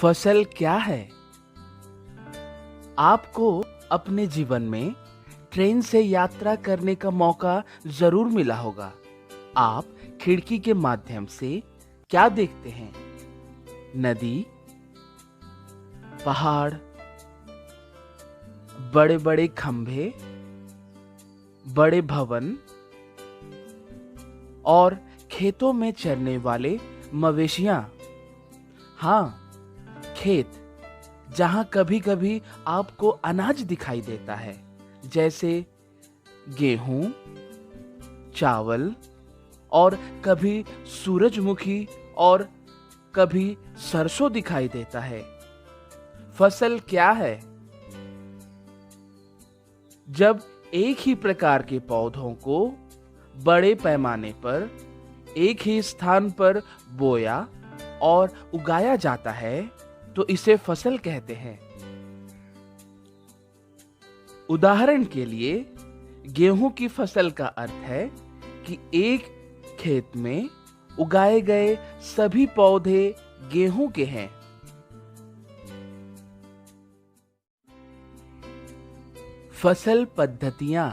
फसल क्या है? आपको अपने जीवन में ट्रेन से यात्रा करने का मौका जरूर मिला होगा। आप खिड़की के माध्यम से क्या देखते हैं? नदी, पहाड़, बड़े बड़े खंभे, बड़े भवन और खेतों में चरने वाले मवेशियां। हाँ, खेत जहां कभी कभी आपको अनाज दिखाई देता है, जैसे गेहूं, चावल और कभी सूरजमुखी और कभी सरसों दिखाई देता है। फसल क्या है? जब एक ही प्रकार के पौधों को बड़े पैमाने पर एक ही स्थान पर बोया और उगाया जाता है तो इसे फसल कहते हैं। उदाहरण के लिए, गेहूं की फसल का अर्थ है कि एक खेत में उगाए गए सभी पौधे गेहूं के हैं। फसल पद्धतियां।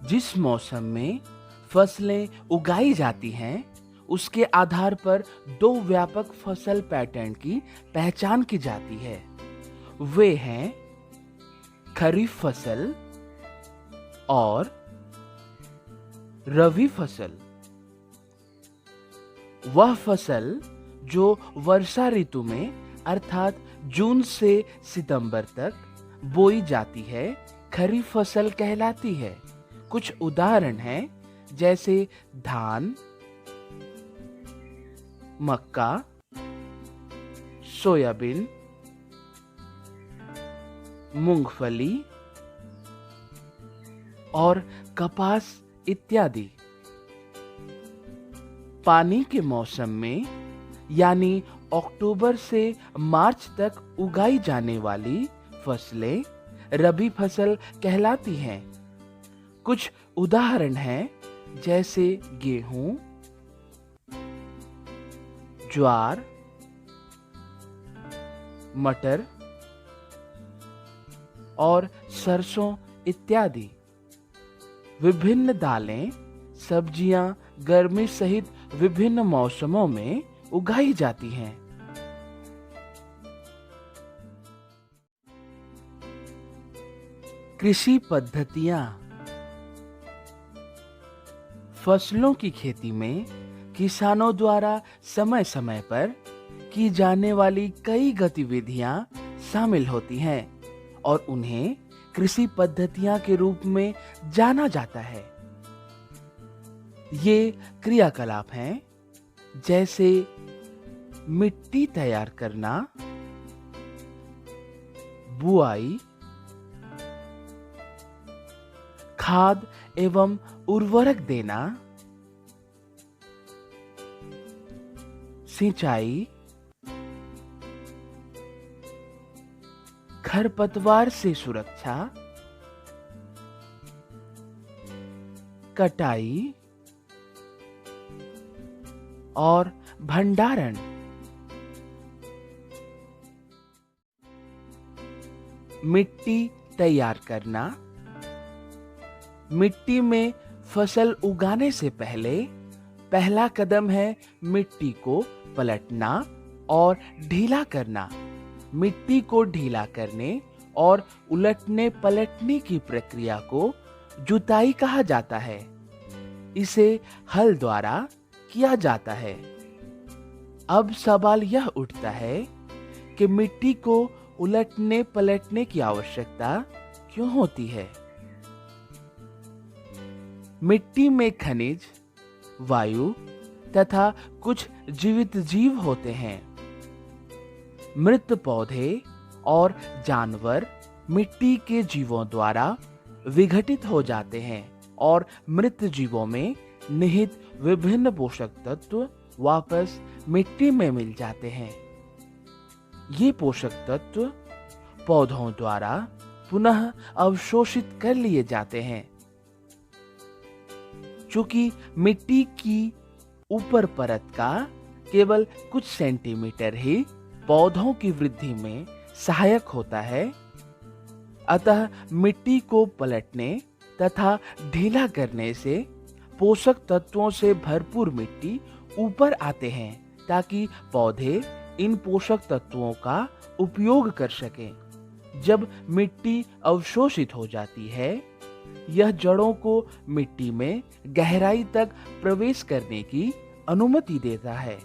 जिस मौसम में फसलें उगाई जाती हैं, उसके आधार पर दो व्यापक फसल पैटर्न की पहचान की जाती है। वे हैं खरीफ फसल और रबी फसल। वह फसल जो वर्षा ऋतु में अर्थात जून से सितंबर तक बोई जाती है, खरीफ फसल कहलाती है। कुछ उदाहरण हैं, जैसे धान, मक्का, सोयाबीन, मूंगफली और कपास इत्यादि। पानी के मौसम में यानी अक्टूबर से मार्च तक उगाई जाने वाली फसलें रबी फसल कहलाती हैं। कुछ उदाहरण हैं, जैसे गेहूं, ज्वार, मटर और सरसों इत्यादि। विभिन्न दालें, सब्जियां गर्मी सहित विभिन्न मौसमों में उगाई जाती हैं। कृषि पद्धतियां। फसलों की खेती में किसानों द्वारा समय समय पर की जाने वाली कई गतिविधियां शामिल होती हैं और उन्हें कृषि पद्धतियां के रूप में जाना जाता है। ये क्रियाकलाप हैं, जैसे मिट्टी तैयार करना, बुआई, खाद एवं उर्वरक देना, सिंचाई, खरपतवार से सुरक्षा, कटाई और भंडारण। मिट्टी तैयार करना। मिट्टी में फसल उगाने से पहले पहला कदम है मिट्टी को पलटना और ढीला करना। मिट्टी को ढीला करने और उलटने पलटने की प्रक्रिया को जुताई कहा जाता है। इसे हल द्वारा किया जाता है। अब सवाल यह उठता है कि मिट्टी को उलटने पलटने की आवश्यकता क्यों होती है? मिट्टी में खनिज, वायु तथा कुछ जीवित जीव होते हैं। मृत पौधे और जानवर मिट्टी के जीवों द्वारा विघटित हो जाते हैं और मृत जीवों में निहित विभिन्न पोषक तत्व वापस मिट्टी में मिल जाते हैं। ये पोषक तत्व पौधों द्वारा पुनः अवशोषित कर लिए जाते हैं। चूंकि मिट्टी की ऊपर परत का केवल कुछ सेंटीमीटर ही पौधों की वृद्धि में सहायक होता है। अतः मिट्टी को पलटने तथा ढीला करने से पोषक तत्वों से भरपूर मिट्टी ऊपर आते हैं, ताकि पौधे इन पोषक तत्वों का उपयोग कर सकें। जब मिट्टी अवशोषित हो जाती है, यह जड़ों को मिट्टी में गहराई तक प्रवेश करने की अनुमति देता है,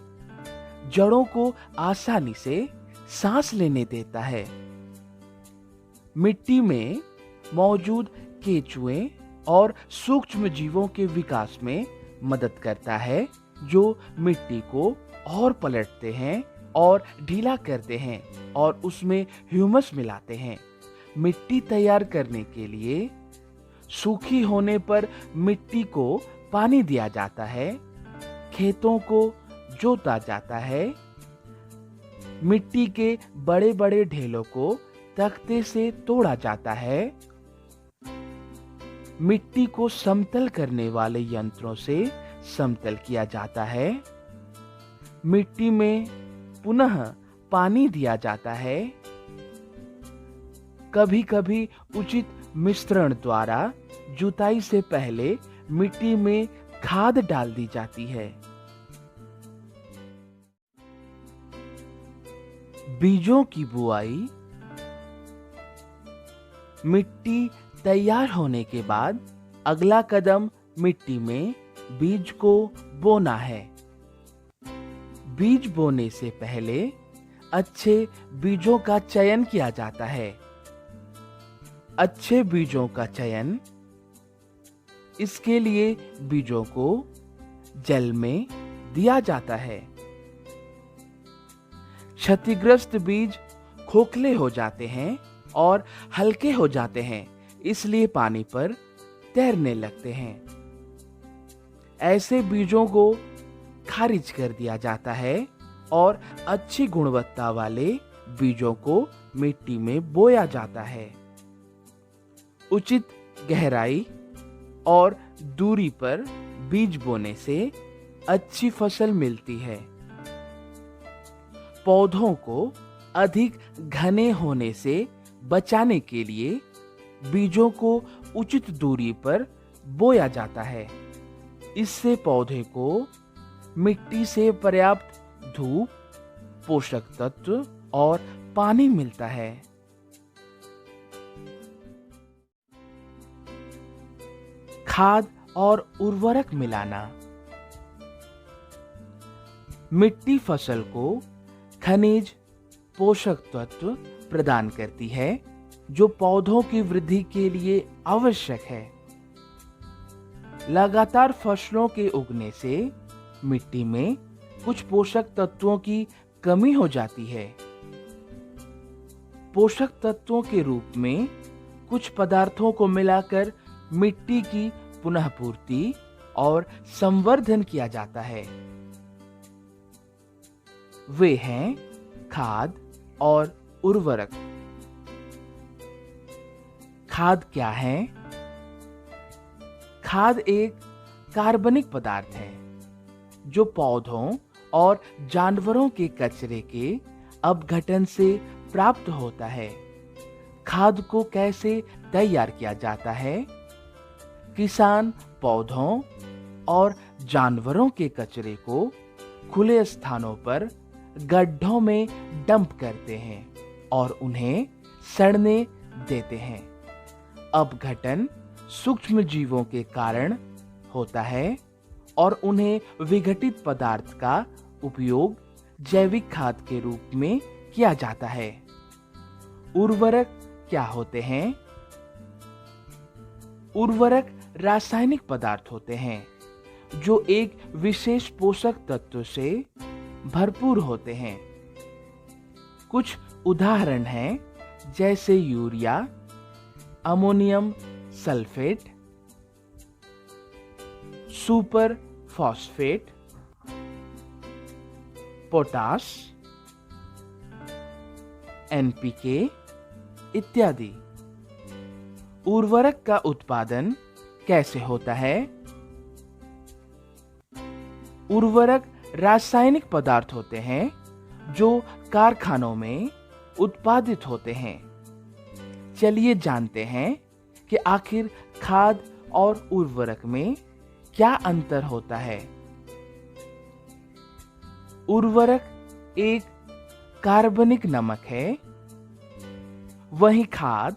जड़ों को आसानी से सांस लेने देता है। मिट्टी में मौजूद केंचुए और सूक्ष्म जीवों के विकास में मदद करता है, जो मिट्टी को और पलटते हैं और ढीला करते हैं और उसमें ह्यूमस मिलाते हैं। मिट्टी तैयार करने के लिए सूखी होने पर मिट्टी को पानी दिया जाता है, खेतों को जोता जाता है, मिट्टी के बड़े बड़े ढेलों को तख्ते से तोड़ा जाता है, मिट्टी को समतल करने वाले यंत्रों से समतल किया जाता है, मिट्टी में पुनः पानी दिया जाता है, कभी कभी उचित मिश्रण द्वारा जुताई से पहले मिट्टी में खाद डाल दी जाती है। बीजों की बुआई। मिट्टी तैयार होने के बाद अगला कदम मिट्टी में बीज को बोना है। बीज बोने से पहले अच्छे बीजों का चयन किया जाता है। अच्छे बीजों का चयन, इसके लिए बीजों को जल में दिया जाता है। क्षतिग्रस्त बीज खोखले हो जाते हैं और हल्के हो जाते हैं, इसलिए पानी पर तैरने लगते हैं। ऐसे बीजों को खारिज कर दिया जाता है और अच्छी गुणवत्ता वाले बीजों को मिट्टी में बोया जाता है। उचित गहराई और दूरी पर बीज बोने से अच्छी फसल मिलती है। पौधों को अधिक घने होने से बचाने के लिए बीजों को उचित दूरी पर बोया जाता है। इससे पौधे को मिट्टी से पर्याप्त धूप, पोषक तत्व और पानी मिलता है। खाद और उर्वरक मिलाना। मिट्टी फसल को खनिज, पोषक तत्व प्रदान करती है, जो पौधों की वृद्धि के लिए आवश्यक है। लगातार फसलों के उगने से मिट्टी में कुछ पोषक तत्वों की कमी हो जाती है। पोषक तत्वों के रूप में कुछ पदार्थों को मिलाकर मिट्टी की पुनः पूर्ति और संवर्धन किया जाता है। वे हैं खाद और उर्वरक। खाद क्या है? खाद एक कार्बनिक पदार्थ है जो पौधों और जानवरों के कचरे के अपघटन से प्राप्त होता है। खाद को कैसे तैयार किया जाता है? किसान पौधों और जानवरों के कचरे को खुले स्थानों पर गड्ढों में डंप करते हैं और उन्हें सड़ने देते हैं। अपघटन सूक्ष्म जीवों के कारण होता है और उन्हें विघटित पदार्थ का उपयोग जैविक खाद के रूप में किया जाता है। उर्वरक क्या होते हैं? उर्वरक रासायनिक पदार्थ होते हैं जो एक विशेष पोषक तत्व से भरपूर होते हैं। कुछ उदाहरण हैं जैसे urea, ammonium sulphate, super phosphate, potash, NPK इत्यादि। उर्वरक का उत्पादन कैसे होता है? उर्वरक रासायनिक पदार्थ होते हैं जो कारखानों में उत्पादित होते हैं। चलिए जानते हैं कि आखिर खाद और उर्वरक में क्या अंतर होता है। उर्वरक एक कार्बनिक नमक है, वहीं खाद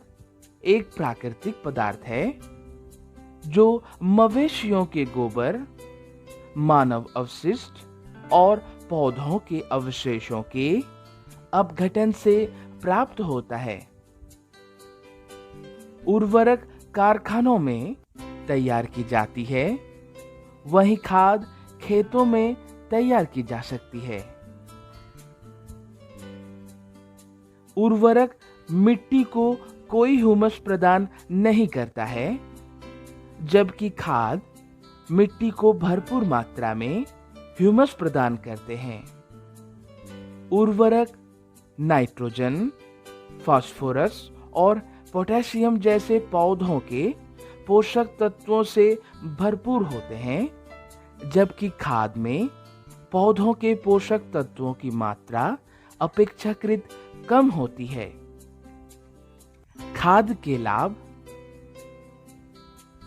एक प्राकृतिक पदार्थ है जो मवेशियों के गोबर, मानव अवशिष्ट और पौधों के अवशेषों के अपघटन से प्राप्त होता है। उर्वरक कारखानों में तैयार की जाती है, वहीं खाद खेतों में तैयार की जा सकती है। उर्वरक मिट्टी को कोई ह्यूमस प्रदान नहीं करता है, जबकि खाद मिट्टी को भरपूर मात्रा में ह्यूमस प्रदान करते हैं। उर्वरक नाइट्रोजन, फास्फोरस और पोटेशियम जैसे पौधों के पोषक तत्वों से भरपूर होते हैं, जबकि खाद में पौधों के पोषक तत्वों की मात्रा अपेक्षाकृत कम होती है। खाद के लाभ: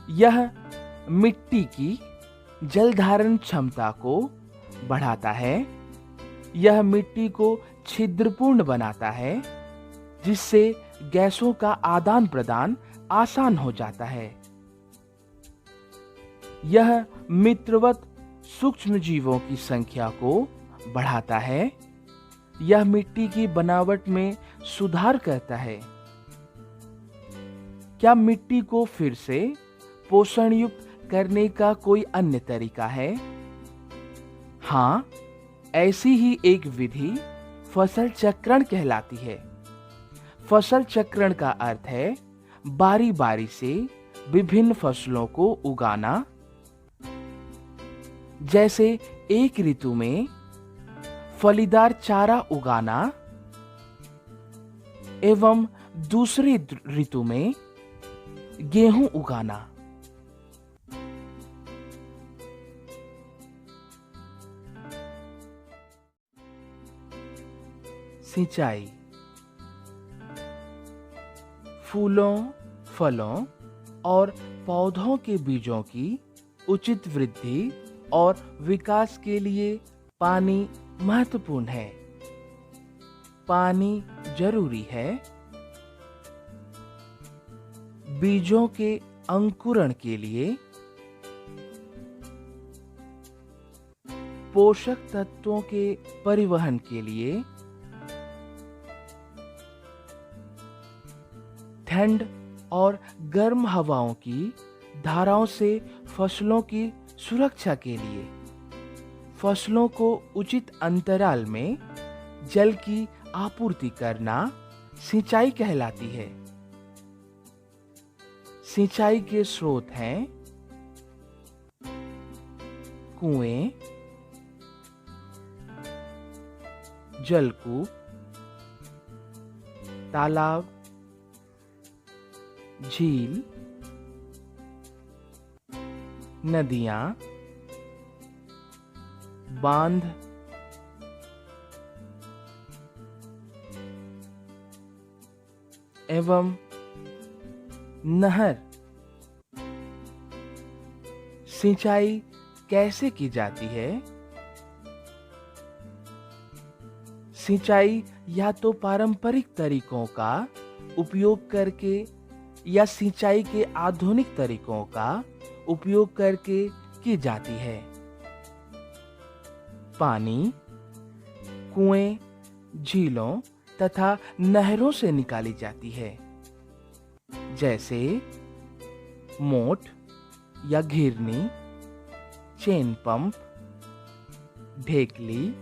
यह मिट्टी की जल धारण क्षमता को बढ़ाता है। यह मिट्टी को छिद्रपूर्ण बनाता है, जिससे गैसों का आदान प्रदान आसान हो जाता है। यह मित्रवत सूक्ष्म जीवों की संख्या को बढ़ाता है। यह मिट्टी की बनावट में सुधार करता है। क्या मिट्टी को फिर से पोषण युक्त करने का कोई अन्य तरीका है? हाँ, ऐसी ही एक विधि फसल चक्रण कहलाती है। फसल चक्रण का अर्थ है बारी बारी से विभिन्न फसलों को उगाना। जैसे एक ऋतु में फलीदार चारा उगाना एवं दूसरी ऋतु में गेहूं उगाना। सिंचाई: फूलों, फलों और पौधों के बीजों की उचित वृद्धि और विकास के लिए पानी महत्वपूर्ण है। पानी जरूरी है। बीजों के अंकुरण के लिए, पोषक तत्वों के परिवहन के लिए, ठंड और गर्म हवाओं की धाराओं से फसलों की सुरक्षा के लिए, फसलों को उचित अंतराल में जल की आपूर्ति करना सिंचाई कहलाती है। सिंचाई के स्रोत हैं कुएं, जलकूप, तालाब, झील, नदियां, बांध, एवं नहर। सिंचाई कैसे की जाती है? सिंचाई या तो पारंपरिक तरीकों का उपयोग करके या सिंचाई के आधुनिक तरीकों का उपयोग करके की जाती है। पानी कुएं, झीलों तथा नहरों से निकाली जाती है, जैसे मोट या घिरनी, चेन पंप, ढेकली,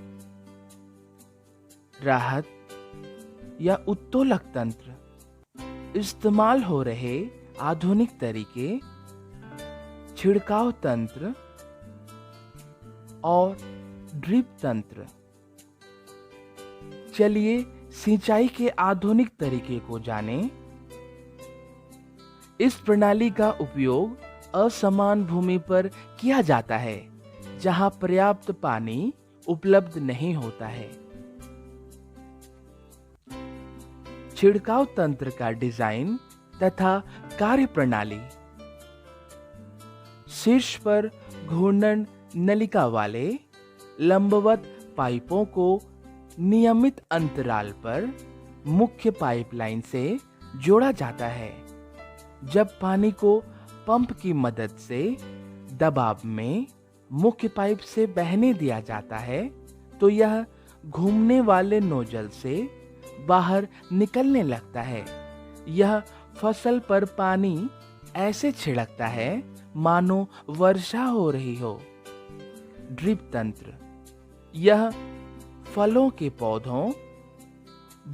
राहत या उत्तोलक तंत्र। इस्तेमाल हो रहे आधुनिक तरीके छिड़काव तंत्र और ड्रिप तंत्र। चलिए सिंचाई के आधुनिक तरीके को जानें। इस प्रणाली का उपयोग असमान भूमि पर किया जाता है, जहां पर्याप्त पानी उपलब्ध नहीं होता है। छिड़काव तंत्र का डिजाइन तथा कार्यप्रणाली। शीर्ष पर घूर्णन नलिका वाले लंबवत पाइपों को नियमित अंतराल पर मुख्य पाइपलाइन से जोड़ा जाता है। जब पानी को पंप की मदद से दबाव में मुख्य पाइप से बहने दिया जाता है तो यह घूमने वाले नोजल से बाहर निकलने लगता है। यह फसल पर पानी ऐसे छिड़कता है मानो वर्षा हो रही हो। ड्रिप तंत्र। यह फलों के पौधों,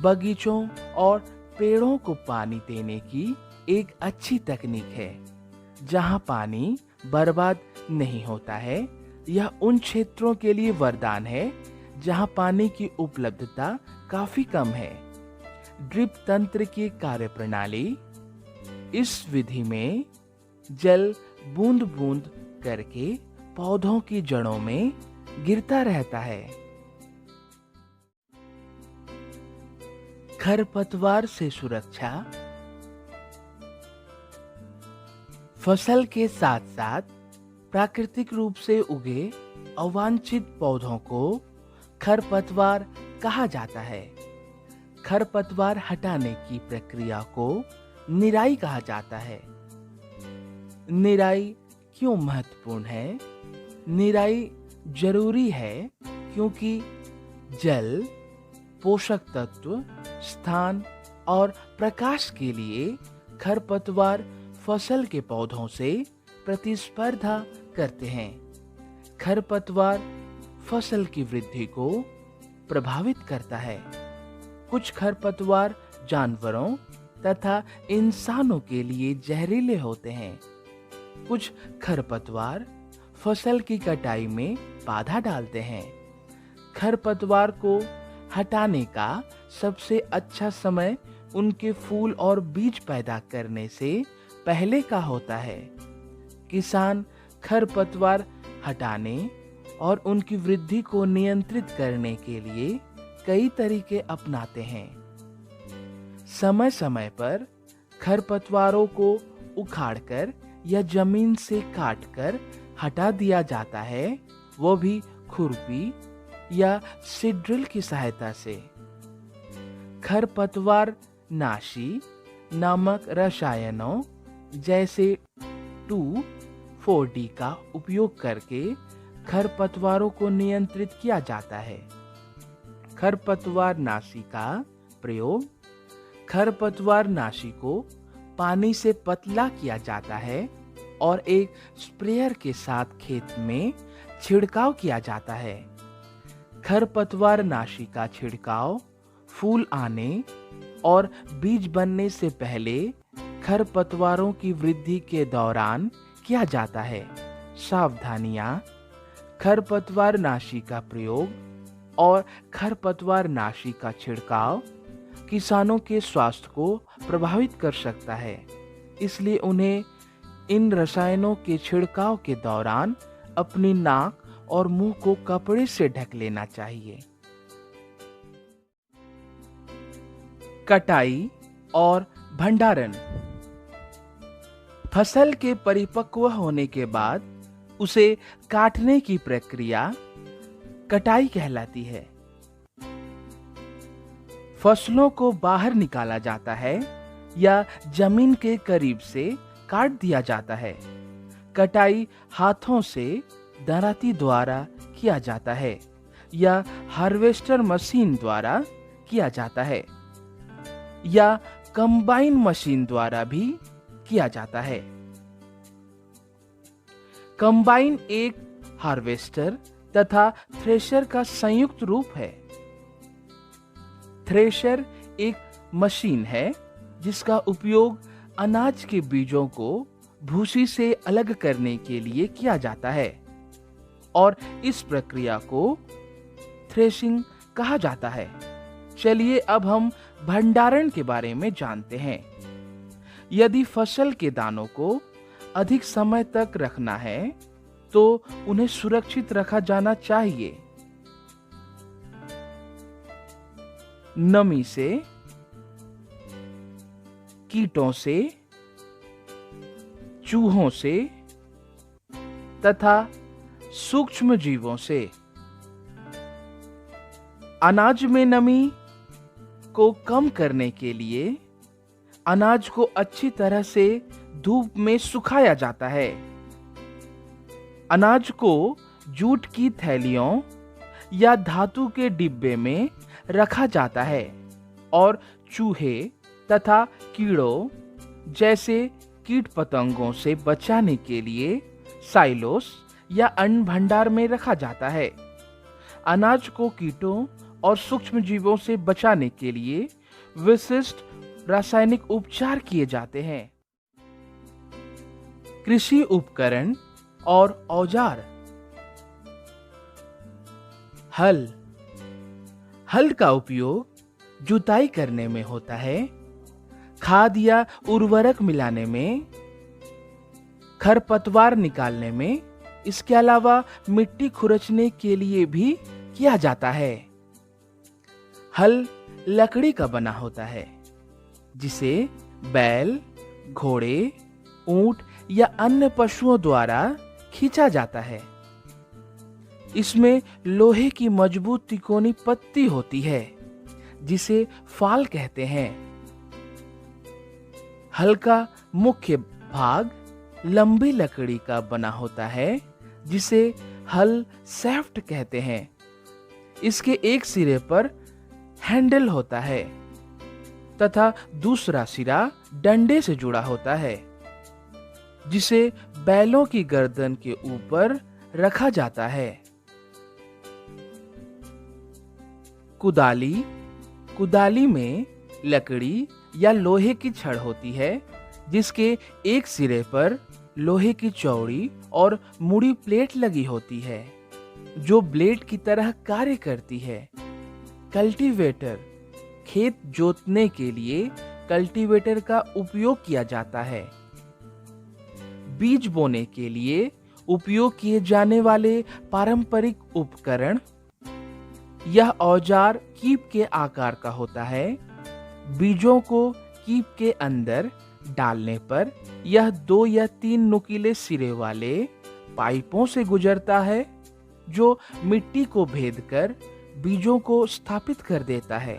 बगीचों और पेड़ों को पानी देने की एक अच्छी तकनीक है जहां पानी बर्बाद नहीं होता है। यह उन क्षेत्रों के लिए वरदान है जहां पानी की उपलब्धता काफी कम है। ड्रिप तंत्र की कार्यप्रणाली। इस विधि में जल बूंद बूंद करके पौधों की जड़ों में गिरता रहता है। खरपतवार से सुरक्षा। फसल के साथ साथ प्राकृतिक रूप से उगे अवांछित पौधों को खरपतवार कहा जाता है। खरपतवार हटाने की प्रक्रिया को निराई कहा जाता है। निराई क्यों महत्वपूर्ण है? निराई जरूरी है क्योंकि जल, पोषक तत्व, स्थान और प्रकाश के लिए खरपतवार फसल के पौधों से प्रतिस्पर्धा करते हैं। खरपतवार फसल की वृद्धि को प्रभावित करता है। कुछ खरपतवार जानवरों तथा इंसानों के लिए जहरीले होते हैं। कुछ खरपतवार फसल की कटाई में बाधा डालते हैं। खरपतवार को हटाने का सबसे अच्छा समय उनके फूल और बीज पैदा करने से पहले का होता है। किसान खरपतवार हटाने और उनकी वृद्धि को नियंत्रित करने के लिए कई तरीके अपनाते हैं। समय समय पर खरपतवारों को उखाड़कर या जमीन से काटकर हटा दिया जाता है, वो भी खुरपी या सीड-ड्रिल की सहायता से। खरपतवार नाशी नामक रसायनों जैसे 2,4-D का उपयोग करके खरपतवारों को नियंत्रित किया जाता है। खरपतवार नाशी का प्रयोग। खरपतवार नाशी को पानी से पतला किया जाता है और एक स्प्रेयर के साथ खेत में छिड़काव किया जाता है। खरपतवार नाशी का छिड़काव फूल आने और बीज बनने से पहले खरपतवारों की वृद्धि के दौरान किया जाता है। सावधानियां। खरपतवार नाशी का प्रयोग और खरपतवार नाशी का छिड़काव किसानों के स्वास्थ्य को प्रभावित कर सकता है, इसलिए उन्हें इन रसायनों के छिड़काव के दौरान अपनी नाक और मुंह को कपड़े से ढक लेना चाहिए। कटाई और भंडारण। फसल के परिपक्व होने के बाद उसे काटने की प्रक्रिया कटाई कहलाती है। फसलों को बाहर निकाला जाता है या जमीन के करीब से काट दिया जाता है। कटाई हाथों से दराती द्वारा किया जाता है या हार्वेस्टर मशीन द्वारा किया जाता है या कंबाइन मशीन द्वारा भी किया जाता है। कंबाइन एक हार्वेस्टर तथा थ्रेशर का संयुक्त रूप है। थ्रेशर एक मशीन है जिसका उपयोग अनाज के बीजों को भूसी से अलग करने के लिए किया जाता है और इस प्रक्रिया को थ्रेशिंग कहा जाता है। चलिए अब हम भंडारण के बारे में जानते हैं। यदि फसल के दानों को अधिक समय तक रखना है तो उन्हें सुरक्षित रखा जाना चाहिए। नमी से, कीटों से, चूहों से तथा सूक्ष्म जीवों से। अनाज में नमी को कम करने के लिए अनाज को अच्छी तरह से धूप में सुखाया जाता है। अनाज को जूट की थैलियों या धातु के डिब्बे में रखा जाता है और चूहे तथा कीड़ों जैसे कीट पतंगों से बचाने के लिए साइलोस या अन्न भंडार में रखा जाता है। अनाज को कीटों और सूक्ष्म जीवों से बचाने के लिए विशिष्ट रासायनिक उपचार किए जाते हैं। कृषि उपकरण और औजार। हल का उपयोग जुताई करने में होता है, खाद या उर्वरक मिलाने में, खरपतवार निकालने में, इसके अलावा मिट्टी खुरचने के लिए भी किया जाता है। हल लकड़ी का बना होता है जिसे बैल, घोड़े, ऊंट या अन्य पशुओं द्वारा खींचा जाता है। इसमें लोहे की मजबूत तिकोनी पत्ती होती है जिसे फाल कहते हैं। हल का मुख्य भाग लंबी लकड़ी का बना होता है जिसे हल सैफ्ट कहते हैं। इसके एक सिरे पर हैंडल होता है तथा दूसरा सिरा डंडे से जुड़ा होता है जिसे बैलों की गर्दन के ऊपर रखा जाता है। कुदाली में लकड़ी या लोहे की छड़ होती है जिसके एक सिरे पर लोहे की चौड़ी और मुड़ी प्लेट लगी होती है जो ब्लेड की तरह कार्य करती है। कल्टीवेटर। खेत जोतने के लिए कल्टीवेटर का उपयोग किया जाता है। बीज बोने के लिए उपयोग किए जाने वाले पारंपरिक उपकरण। यह औजार कीप के आकार का होता है। बीजों को कीप के अंदर डालने पर यह 2 या 3 नुकीले सिरे वाले पाइपों से गुजरता है जो मिट्टी को भेदकर बीजों को स्थापित कर देता है।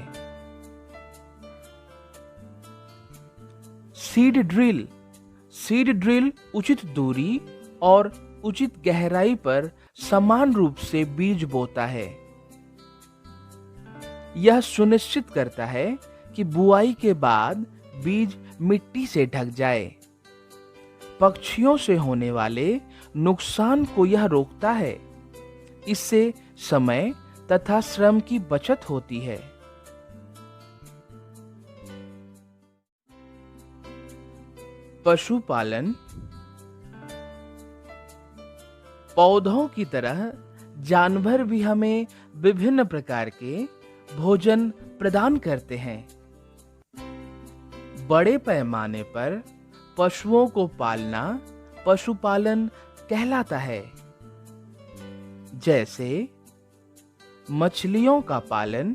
सीड ड्रिल उचित दूरी और उचित गहराई पर समान रूप से बीज बोता है। यह सुनिश्चित करता है कि बुआई के बाद बीज मिट्टी से ढक जाए। पक्षियों से होने वाले नुकसान को यह रोकता है। इससे समय तथा श्रम की बचत होती है। पशुपालन। पौधों की तरह जानवर भी हमें विभिन्न प्रकार के भोजन प्रदान करते हैं। बड़े पैमाने पर पशुओं को पालना पशुपालन कहलाता है। जैसे मछलियों का पालन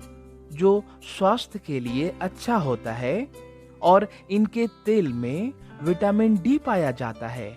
जो स्वास्थ्य के लिए अच्छा होता है और इनके तेल में विटामिन डी पाया जाता है।